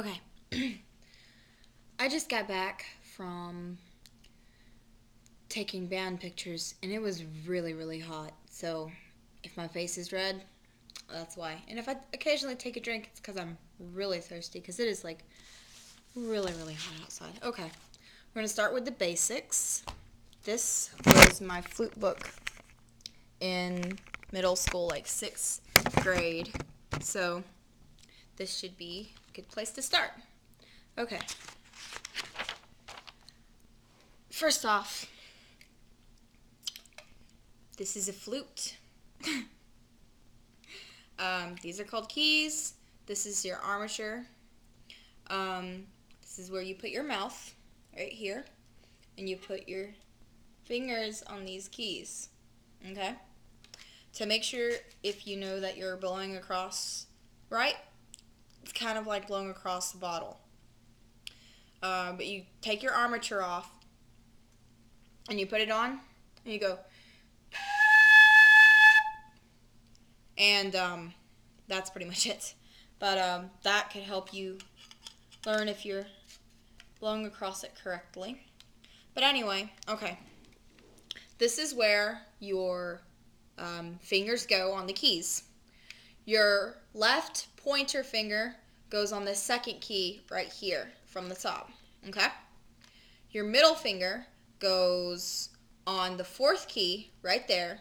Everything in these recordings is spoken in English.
Okay. I just got back from taking band pictures, and it was really, really hot. So if my face is red, that's why. And if I occasionally take a drink, it's because I'm really thirsty, because it is like really, really hot outside. Okay. We're going to start with the basics. This was my flute book in middle school, like 6th grade. So this should be a good place to start. Okay. First off, this is a flute. These are called keys. This is your armature. This is where you put your mouth, right here. And you put your fingers on these keys. Okay? To make sure if you know that you're blowing across, right? It's kind of like blowing across the bottle. But you take your armature off and you put it on and you go, and that's pretty much it. But that could help you learn if you're blowing across it correctly. But anyway, okay. This is where your fingers go on the keys. Your left pointer finger goes on the second key right here from the top. Okay? Your middle finger goes on the 4th key right there.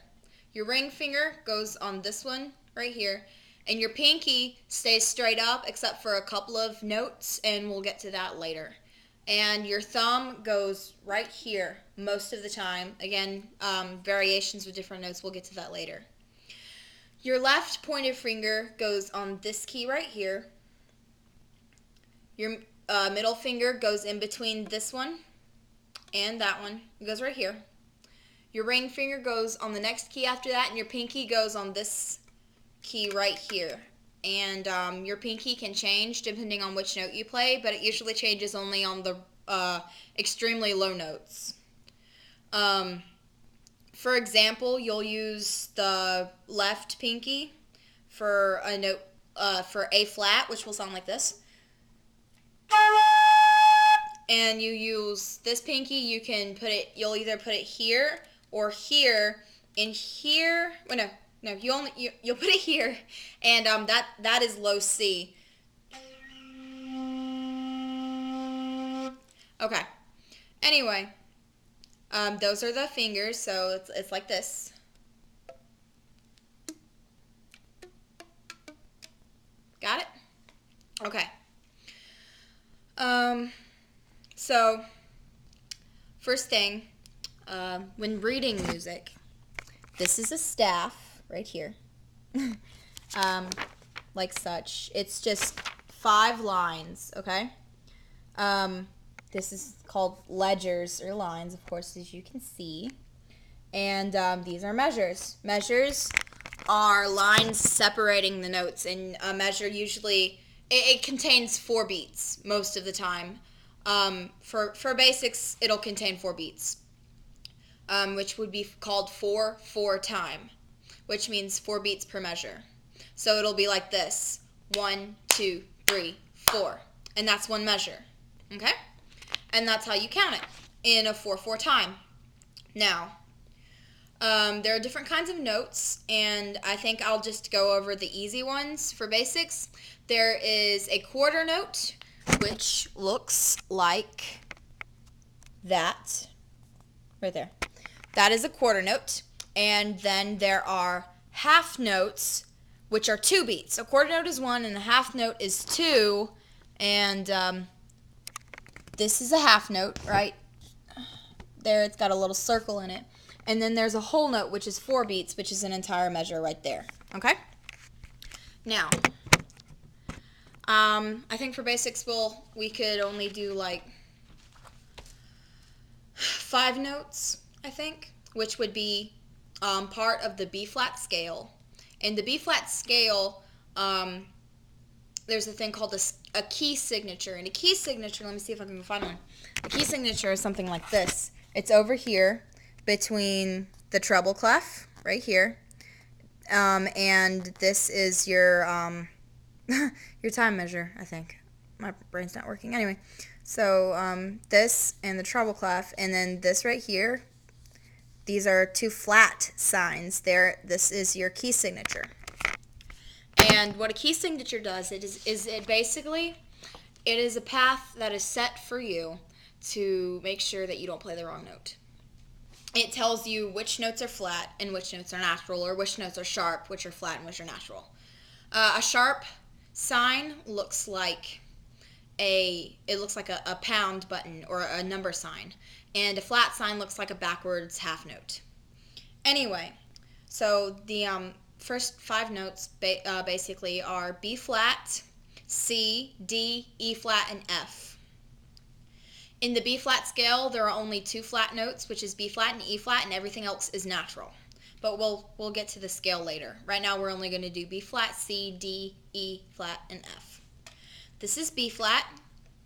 Your ring finger goes on this one right here. And your pinky stays straight up except for a couple of notes, and we'll get to that later. And your thumb goes right here most of the time. Again, variations with different notes, we'll get to that later. Your left pointer finger goes on this key right here. Your middle finger goes in between this one and that one. It goes right here. Your ring finger goes on the next key after that, and your pinky goes on this key right here. And your pinky can change depending on which note you play, but it usually changes only on the extremely low notes. For example, you'll use the left pinky for a note for A flat, which will sound like this. And you use this pinky, you'll either put it here or here. And here, well, no, you'll put it here, and that is low C. Okay. Anyway, those are the fingers, so it's like this. Got it? Okay. So first thing, when reading music, this is a staff right here, like such. It's just 5 lines, okay? This is called ledgers or lines, of course, as you can see. And these are measures. Measures are lines separating the notes, and a measure usually, it contains 4 beats most of the time. For basics, it'll contain 4 beats. Which would be called 4/4 time, which means 4 beats per measure. So it'll be like this: 1, 2, 3, 4, and that's one measure. Okay, and that's how you count it in a 4/4 time. Now, there are different kinds of notes, and I think I'll just go over the easy ones for basics. There is a quarter note, which looks like that right there. That is a quarter note. And then there are half notes, which are 2 beats. A quarter note is 1, and a half note is 2. And this is a half note, right? There, it's got a little circle in it. And then there's a whole note, which is 4 beats, which is an entire measure right there. Okay? Now, I think for basics, we could only do like 5 notes, I think, which would be part of the B-flat scale. In the B-flat scale, there's a thing called a key signature. And a key signature, let me see if I can find one. A key signature is something like this. It's over here between the treble clef, right here, and this is your your time measure, I think. my brain's not working. Anyway, so this and the treble clef, and then this right here, these are two flat signs. This is your key signature. And what a key signature does, it is a path that is set for you to make sure that you don't play the wrong note. It tells you which notes are flat and which notes are natural, or which notes are sharp, which are flat, and which are natural. A sharp sign looks like a pound button or a number sign, and a flat sign looks like a backwards half note. Anyway, so the first 5 notes basically are B flat, C, D, E flat, and F. In the B flat scale, there are only 2 flat notes, which is B flat and E flat, and everything else is natural. But we'll get to the scale later. Right now, we're only going to do B flat, C, D, E flat, and F. This is B flat.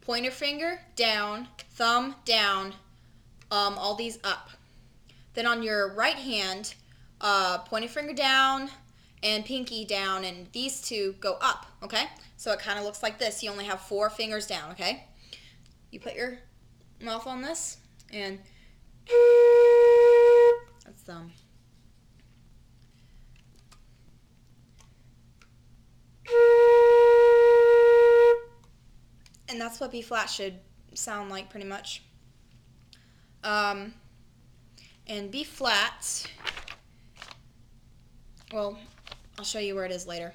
Pointer finger down, thumb down, all these up. Then on your right hand, pointer finger down and pinky down, and these 2 go up, okay? So it kind of looks like this. You only have 4 fingers down, okay? You put your mouth on this, and that's thumb. And that's what B flat should sound like, pretty much. And B flat, well, I'll show you where it is later.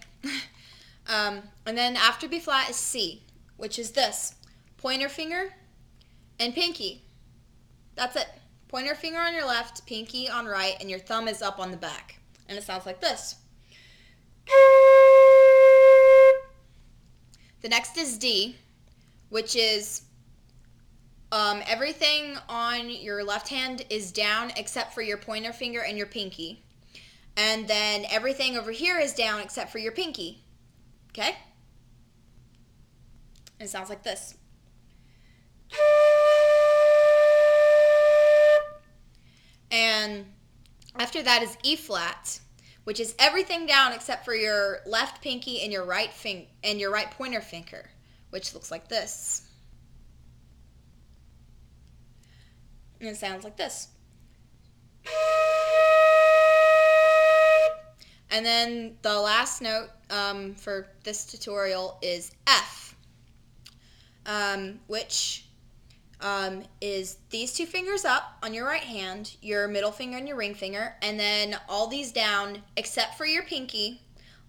And then after B flat is C, which is this. Pointer finger and pinky. That's it. Pointer finger on your left, pinky on right, and your thumb is up on the back. And it sounds like this. The next is D, which is everything on your left hand is down except for your pointer finger and your pinky. And then everything over here is down except for your pinky. Okay? It sounds like this. And after that is E flat, which is everything down except for your left pinky and your right pointer finger, which looks like this. And it sounds like this. And then the last note for this tutorial is F, which is these 2 fingers up on your right hand, your middle finger and your ring finger, and then all these down except for your pinky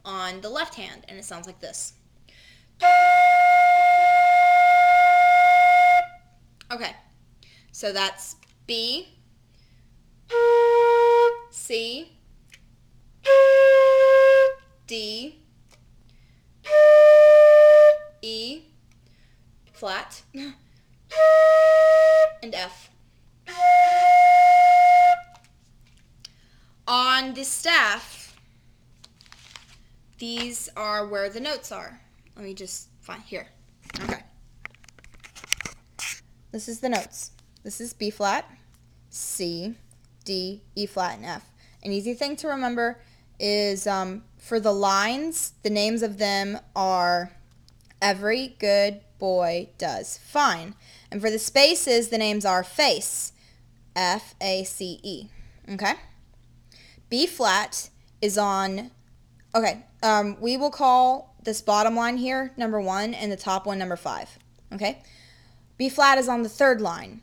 on the left hand. And it sounds like this. Okay, so that's B, C, D, E, flat, and F. On the staff, these are where the notes are. Let me just find here. Okay. This is the notes. This is B flat, C, D, E flat, and F. An easy thing to remember is for the lines, the names of them are Every Good Boy Does Fine. And for the spaces, the names are Face, F-A-C-E. Okay? B flat is on, okay, we will call this bottom line here number 1 and the top one number 5. Okay? B flat is on the 3rd line.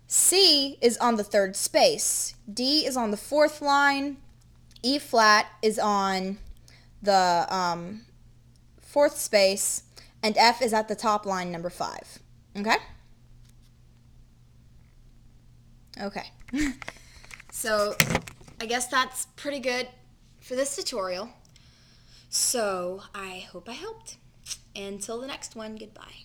C is on the 3rd space. D is on the 4th line. E flat is on the 4th space. And F is at the top line, number 5. Okay? Okay. So, I guess that's pretty good for this tutorial. So, I hope I helped. Until the next one, goodbye.